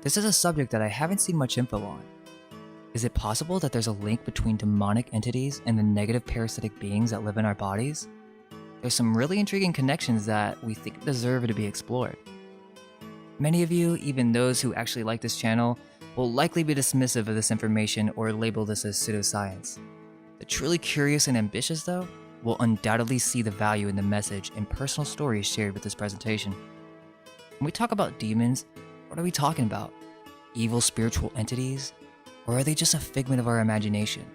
This is a subject that I haven't seen much info on. Is it possible that there's a link between demonic entities and the negative parasitic beings that live in our bodies? There's some really intriguing connections that we think deserve to be explored. Many of you, even those who actually like this channel, will likely be dismissive of this information or label this as pseudoscience. The truly curious and ambitious, though, will undoubtedly see the value in the message and personal stories shared with this presentation. When we talk about demons, what are we talking about? Evil spiritual entities? Or are they just a figment of our imagination?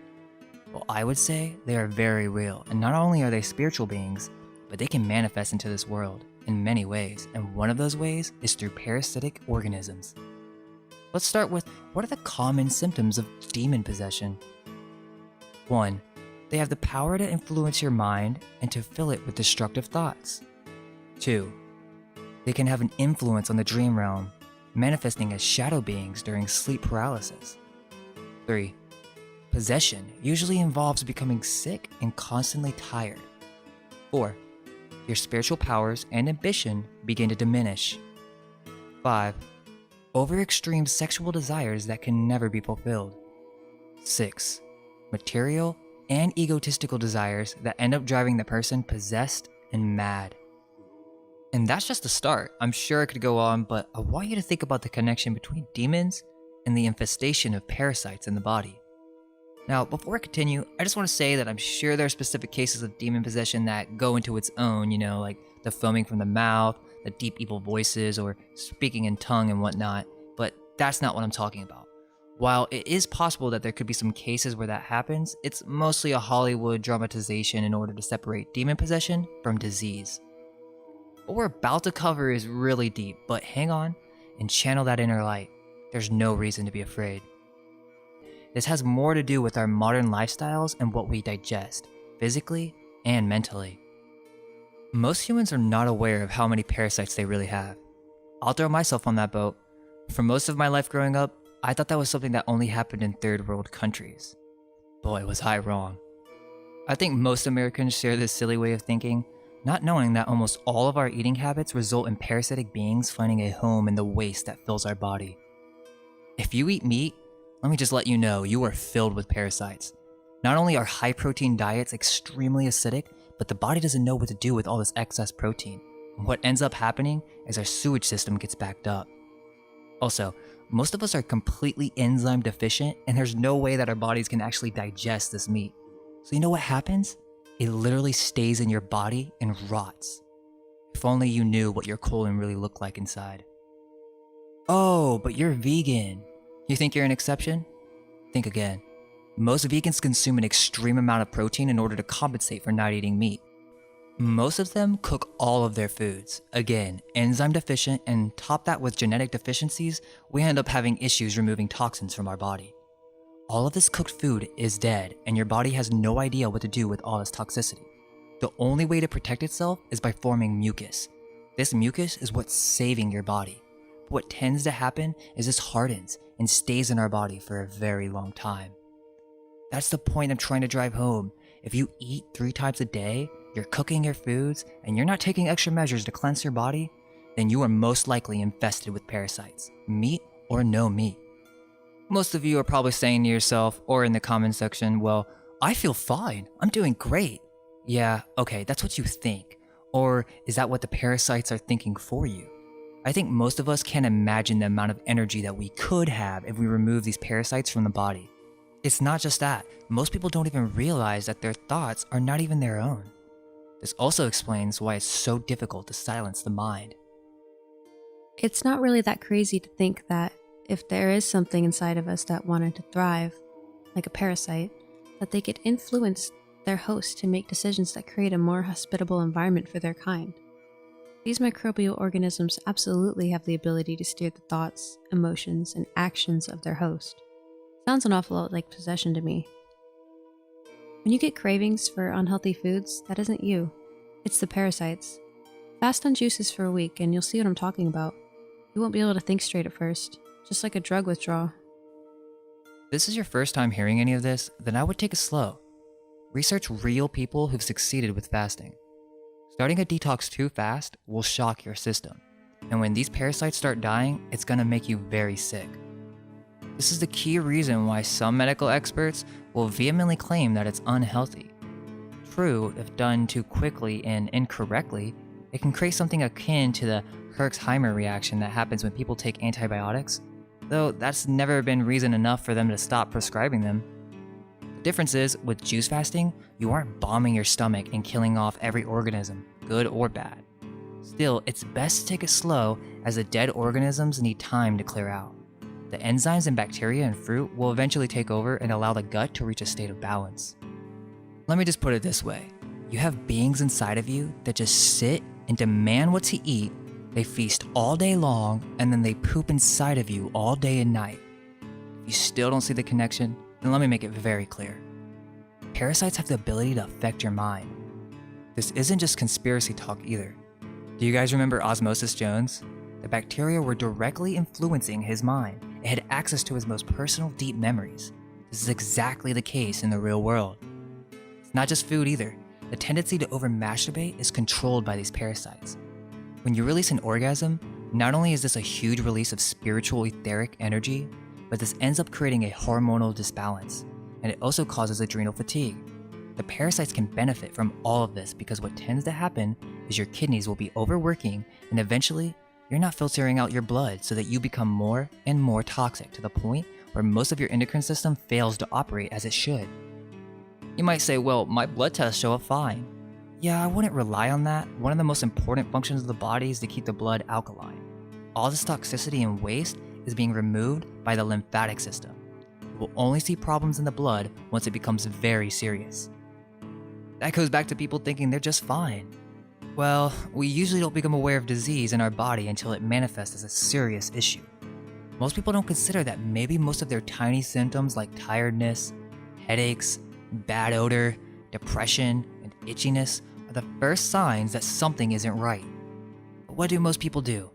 Well, I would say they are very real, and not only are they spiritual beings, but they can manifest into this world in many ways, and one of those ways is through parasitic organisms. Let's start with, what are the common symptoms of demon possession? 1. They have the power to influence your mind and to fill it with destructive thoughts. 2. They can have an influence on the dream realm, manifesting as shadow beings during sleep paralysis. 3. Possession usually involves becoming sick and constantly tired. 4. Your spiritual powers and ambition begin to diminish. 5. Over-extreme sexual desires that can never be fulfilled. 6. Material and egotistical desires that end up driving the person possessed and mad. And that's just the start. I'm sure it could go on, but I want you to think about the connection between demons and the infestation of parasites in the body. Now, before I continue, I just want to say that I'm sure there are specific cases of demon possession that go into its own, like the foaming from the mouth, the deep evil voices, or speaking in tongue and whatnot, but that's not what I'm talking about. While it is possible that there could be some cases where that happens, it's mostly a Hollywood dramatization in order to separate demon possession from disease. What we're about to cover is really deep, but hang on and channel that inner light. There's no reason to be afraid. This has more to do with our modern lifestyles and what we digest, physically and mentally. Most humans are not aware of how many parasites they really have. I'll throw myself on that boat. For most of my life growing up, I thought that was something that only happened in third world countries. Boy, was I wrong. I think most Americans share this silly way of thinking, not knowing that almost all of our eating habits result in parasitic beings finding a home in the waste that fills our body. If you eat meat, let me just let you know, you are filled with parasites. Not only are high-protein diets extremely acidic, but the body doesn't know what to do with all this excess protein. And what ends up happening is our sewage system gets backed up. Also, most of us are completely enzyme deficient, and there's no way that our bodies can actually digest this meat. So you know what happens? It literally stays in your body and rots. If only you knew what your colon really looked like inside. Oh, but you're vegan. You think you're an exception? Think again. Most vegans consume an extreme amount of protein in order to compensate for not eating meat. Most of them cook all of their foods. Again, enzyme deficient, and top that with genetic deficiencies, we end up having issues removing toxins from our body. All of this cooked food is dead, and your body has no idea what to do with all this toxicity. The only way to protect itself is by forming mucus. This mucus is what's saving your body. But what tends to happen is this hardens and stays in our body for a very long time. That's the point I'm trying to drive home. If you eat 3 times a day, you're cooking your foods, and you're not taking extra measures to cleanse your body, then you are most likely infested with parasites, meat or no meat. Most of you are probably saying to yourself, or in the comment section, well, I feel fine, I'm doing great. Yeah, okay, that's what you think. Or is that what the parasites are thinking for you? I think most of us can't imagine the amount of energy that we could have if we remove these parasites from the body. It's not just that, most people don't even realize that their thoughts are not even their own. This also explains why it's so difficult to silence the mind. It's not really that crazy to think that if there is something inside of us that wanted to thrive, like a parasite, that they could influence their host to make decisions that create a more hospitable environment for their kind. These microbial organisms absolutely have the ability to steer the thoughts, emotions, and actions of their host. Sounds an awful lot like possession to me. When you get cravings for unhealthy foods, that isn't you. It's the parasites. Fast on juices for a week and you'll see what I'm talking about. You won't be able to think straight at first, just like a drug withdrawal. If this is your first time hearing any of this, then I would take it slow. Research real people who've succeeded with fasting. Starting a detox too fast will shock your system. And when these parasites start dying, it's gonna make you very sick. This is the key reason why some medical experts will vehemently claim that it's unhealthy. True, if done too quickly and incorrectly, it can create something akin to the Herxheimer reaction that happens when people take antibiotics, though that's never been reason enough for them to stop prescribing them. The difference is, with juice fasting, you aren't bombing your stomach and killing off every organism, good or bad. Still, it's best to take it slow, as the dead organisms need time to clear out. The enzymes and bacteria in fruit will eventually take over and allow the gut to reach a state of balance. Let me just put it this way. You have beings inside of you that just sit and demand what to eat, they feast all day long, and then they poop inside of you all day and night. If you still don't see the connection, then let me make it very clear. Parasites have the ability to affect your mind. This isn't just conspiracy talk either. Do you guys remember Osmosis Jones? The bacteria were directly influencing his mind. It had access to his most personal, deep memories. This is exactly the case in the real world. It's not just food either. The tendency to over-masturbate is controlled by these parasites. When you release an orgasm, not only is this a huge release of spiritual etheric energy, but this ends up creating a hormonal disbalance, and it also causes adrenal fatigue. The parasites can benefit from all of this because what tends to happen is your kidneys will be overworking, and eventually, you're not filtering out your blood so that you become more and more toxic to the point where most of your endocrine system fails to operate as it should. You might say, well, my blood tests show up fine. Yeah, I wouldn't rely on that. One of the most important functions of the body is to keep the blood alkaline. All this toxicity and waste is being removed by the lymphatic system. You will only see problems in the blood once it becomes very serious. That goes back to people thinking they're just fine. Well, we usually don't become aware of disease in our body until it manifests as a serious issue. Most people don't consider that maybe most of their tiny symptoms like tiredness, headaches, bad odor, depression, and itchiness are the first signs that something isn't right. But what do most people do?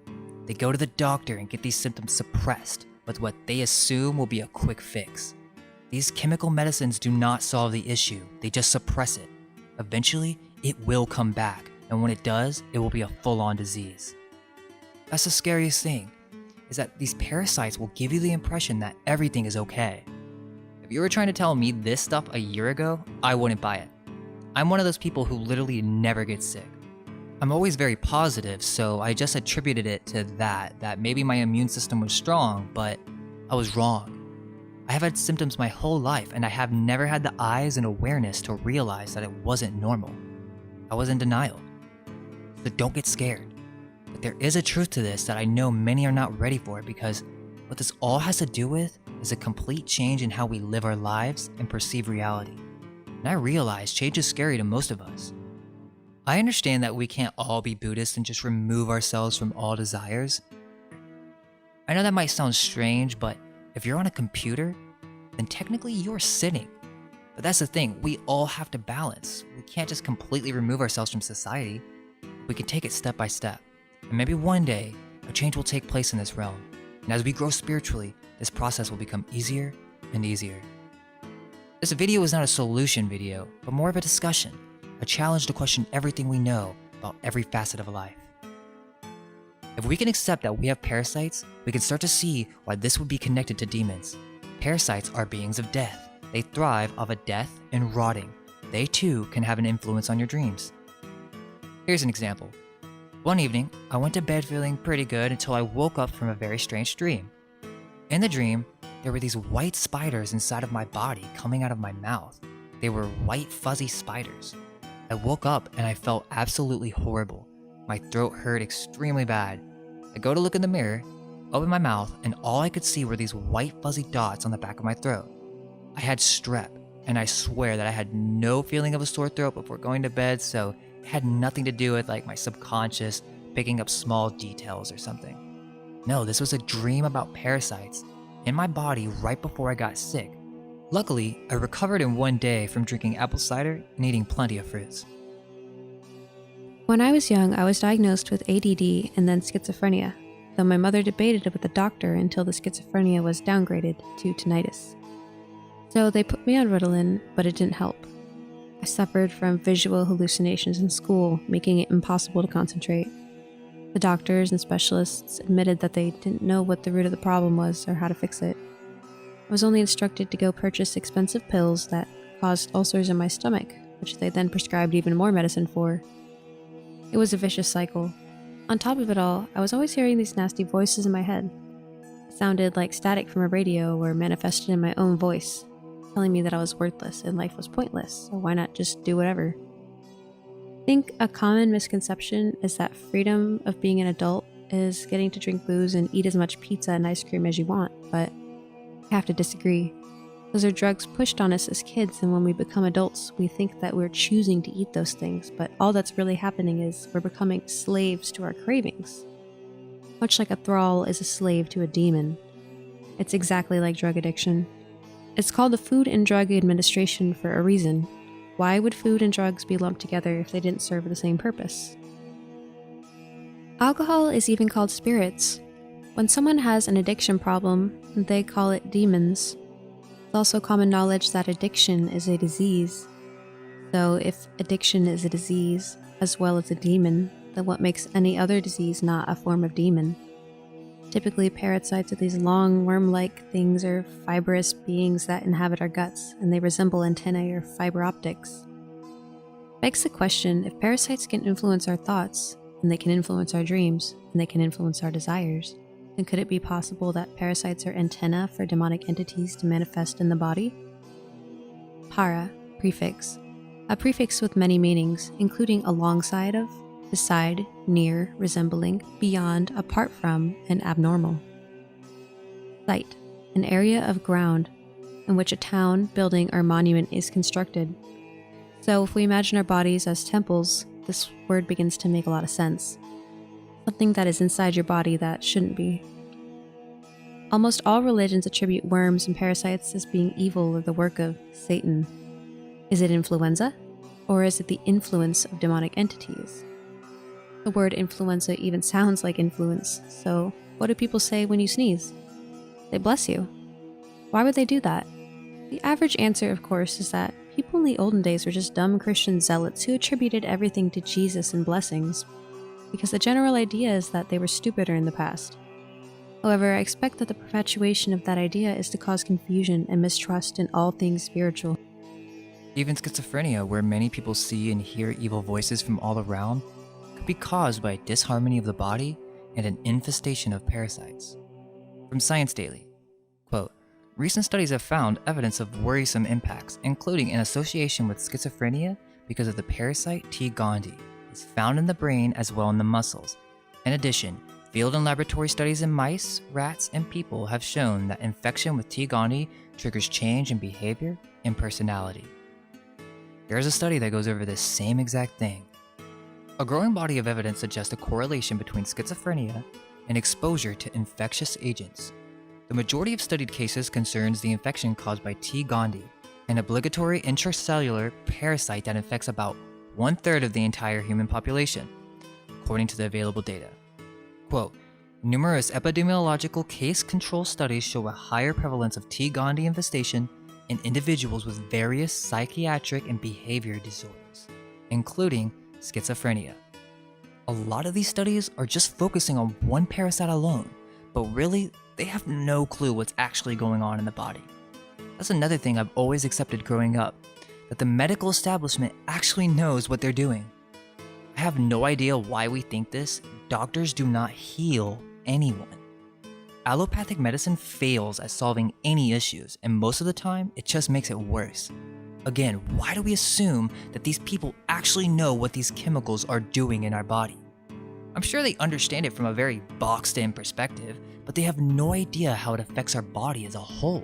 They go to the doctor and get these symptoms suppressed with what they assume will be a quick fix. These chemical medicines do not solve the issue, they just suppress it. Eventually, it will come back, and when it does, it will be a full-on disease. That's the scariest thing, is that these parasites will give you the impression that everything is okay. If you were trying to tell me this stuff a year ago, I wouldn't buy it. I'm one of those people who literally never gets sick. I'm always very positive, so I just attributed it to that maybe my immune system was strong, but I was wrong. I have had symptoms my whole life, and I have never had the eyes and awareness to realize that it wasn't normal. I was in denial. So don't get scared. But there is a truth to this that I know many are not ready for, because what this all has to do with is a complete change in how we live our lives and perceive reality. And I realize change is scary to most of us. I understand that we can't all be Buddhists and just remove ourselves from all desires. I know that might sound strange, but if you're on a computer, then technically you're sinning. But that's the thing, we all have to balance. We can't just completely remove ourselves from society. We can take it step by step. And maybe one day, a change will take place in this realm. And as we grow spiritually, this process will become easier and easier. This video is not a solution video, but more of a discussion, a challenge to question everything we know about every facet of life. If we can accept that we have parasites, we can start to see why this would be connected to demons. Parasites are beings of death. They thrive off of death and rotting. They too can have an influence on your dreams. Here's an example. One evening, I went to bed feeling pretty good until I woke up from a very strange dream. In the dream, there were these white spiders inside of my body coming out of my mouth. They were white fuzzy spiders. I woke up and I felt absolutely horrible. My throat hurt extremely bad. I go to look in the mirror, open my mouth, and all I could see were these white fuzzy dots on the back of my throat. I had strep, and I swear that I had no feeling of a sore throat before going to bed, so it had nothing to do with like my subconscious picking up small details or something. No, this was a dream about parasites in my body right before I got sick. Luckily, I recovered in one day from drinking apple cider and eating plenty of fruits. When I was young, I was diagnosed with ADD and then schizophrenia, though my mother debated it with the doctor until the schizophrenia was downgraded to tinnitus. So they put me on Ritalin, but it didn't help. I suffered from visual hallucinations in school, making it impossible to concentrate. The doctors and specialists admitted that they didn't know what the root of the problem was or how to fix it. I was only instructed to go purchase expensive pills that caused ulcers in my stomach, which they then prescribed even more medicine for. It was a vicious cycle. On top of it all, I was always hearing these nasty voices in my head. It sounded like static from a radio or manifested in my own voice, telling me that I was worthless and life was pointless, so why not just do whatever? I think a common misconception is that freedom of being an adult is getting to drink booze and eat as much pizza and ice cream as you want, but I have to disagree. Those are drugs pushed on us as kids, and when we become adults, we think that we're choosing to eat those things, but all that's really happening is we're becoming slaves to our cravings. Much like a thrall is a slave to a demon. It's exactly like drug addiction. It's called the Food and Drug Administration for a reason. Why would food and drugs be lumped together if they didn't serve the same purpose? Alcohol is even called spirits. When someone has an addiction problem, they call it demons. It's also common knowledge that addiction is a disease. So if addiction is a disease, as well as a demon, then what makes any other disease not a form of demon? Typically, parasites are these long, worm-like things or fibrous beings that inhabit our guts, and they resemble antennae or fiber optics. Begs the question, if parasites can influence our thoughts, and they can influence our dreams, and they can influence our desires, then could it be possible that parasites are antennae for demonic entities to manifest in the body? Para, prefix. A prefix with many meanings, including alongside of, beside, near, resembling, beyond, apart from, and abnormal. Site, an area of ground in which a town, building, or monument is constructed. So if we imagine our bodies as temples, this word begins to make a lot of sense. Something that is inside your body that shouldn't be. Almost all religions attribute worms and parasites as being evil or the work of Satan. Is it influenza? Or is it the influence of demonic entities? The word influenza even sounds like influence, so what do people say when you sneeze? They bless you. Why would they do that? The average answer, of course, is that people in the olden days were just dumb Christian zealots who attributed everything to Jesus and blessings, because the general idea is that they were stupider in the past. However, I expect that the perpetuation of that idea is to cause confusion and mistrust in all things spiritual. Even schizophrenia, where many people see and hear evil voices from all around, could be caused by disharmony of the body and an infestation of parasites. From Science Daily, quote, recent studies have found evidence of worrisome impacts, including an association with schizophrenia because of the parasite T. gondii. It's found in the brain as well in the muscles. In addition, field and laboratory studies in mice, rats, and people have shown that infection with T. gondii triggers change in behavior and personality. Here's a study that goes over this same exact thing. A growing body of evidence suggests a correlation between schizophrenia and exposure to infectious agents. The majority of studied cases concerns the infection caused by T. gondii, an obligatory intracellular parasite that infects about 1/3 of the entire human population, according to the available data. Quote, numerous epidemiological case control studies show a higher prevalence of T. gondii infestation in individuals with various psychiatric and behavior disorders, including schizophrenia. A lot of these studies are just focusing on one parasite alone, but really, they have no clue what's actually going on in the body. That's another thing I've always accepted growing up, that the medical establishment actually knows what they're doing. I have no idea why we think this. Doctors do not heal anyone. Allopathic medicine fails at solving any issues, and most of the time, it just makes it worse. Again, why do we assume that these people actually know what these chemicals are doing in our body? I'm sure they understand it from a very boxed-in perspective, but they have no idea how it affects our body as a whole.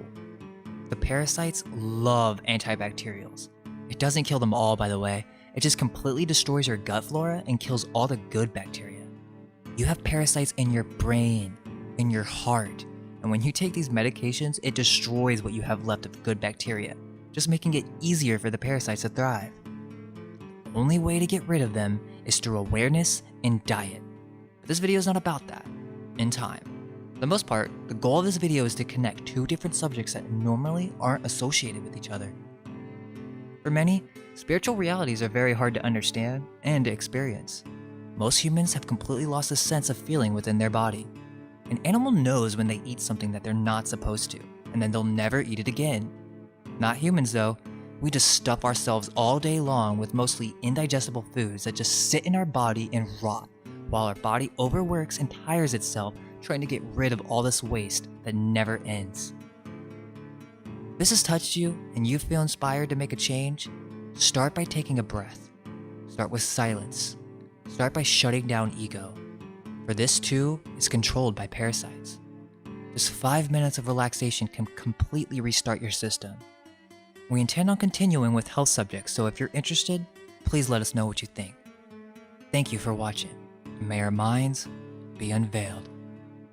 The parasites love antibacterials. It doesn't kill them all, by the way. It just completely destroys your gut flora and kills all the good bacteria. You have parasites in your brain, in your heart, and when you take these medications, it destroys what you have left of good bacteria, just making it easier for the parasites to thrive. The only way to get rid of them is through awareness and diet. But this video is not about that. In time. For the most part, the goal of this video is to connect two different subjects that normally aren't associated with each other. For many, spiritual realities are very hard to understand and to experience. Most humans have completely lost the sense of feeling within their body. An animal knows when they eat something that they're not supposed to, and then they'll never eat it again. Not humans though. We just stuff ourselves all day long with mostly indigestible foods that just sit in our body and rot, while our body overworks and tires itself trying to get rid of all this waste that never ends. If this has touched you and you feel inspired to make a change, start by taking a breath. Start with silence. Start by shutting down ego. For this too is controlled by parasites. Just 5 minutes of relaxation can completely restart your system. We intend on continuing with health subjects, so if you're interested, please let us know what you think. Thank you for watching, and may our minds be unveiled.